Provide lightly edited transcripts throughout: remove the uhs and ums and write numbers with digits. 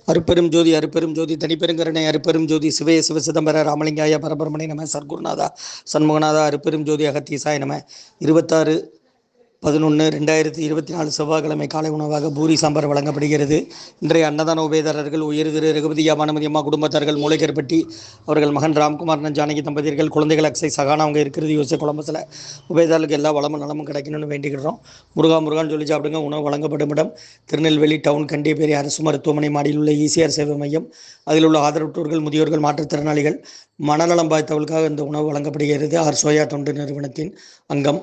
அருப்பெரும் ஜோதி அருப்பெரும் ஜோதி தனிப்பெருங்கருணை அருப்பெரும் ஜோதி சிவய சிவ சிதம்பர ராமலிங்காய பரபரமணி நம சர்க்குருநாதா சண்முகநாதா அருப்பெரும் ஜோதி அகத்தீசாய நம 26/11/2024 செவ்வாய்க்கிழமை காலை உணவாக பூரி சாம்பார் வழங்கப்படுகிறது. இன்றைய அன்னதான உபயதாரர்கள் உயர் திரு ரகுபதியா பானுமதி அம்மா குடும்பத்தார்கள் மூளைக்கருப்பட்டி அவர்கள் மகன் ராம்குமார் ஜானகி தம்பதியர்கள் குழந்தைகள் அக்ஷய் சகானா அவங்க இருக்கிறது யோசிச்ச குழம்பத்தில் உபயதாரர்களுக்கு எல்லா வளமும் நலமும் கிடைக்கணும்னு வேண்டிக்கிறோம். முருகான்னு சொல்லி சாப்பிடுங்க. உணவு வழங்கப்படும் இடம் திருநெல்வேலி டவுன் கண்டியப்பேரி அரசு மருத்துவமனை மாடியில் உள்ள ஈசிஆர் சேவை மையம். அதில் உள்ள ஆதரவற்றோர்கள் முதியோர்கள் மாற்றுத்திறனாளிகள் மனநலம் பாய்த்தவர்களுக்காக இந்த உணவு வழங்கப்படுகிறது. ஆர் சோயா தொண்டு நிறுவனத்தின் அங்கம்.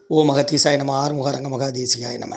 ஓம் அகத்தீசாய நம. ஆறுமுக ரங்க மகாதேசியாய நம.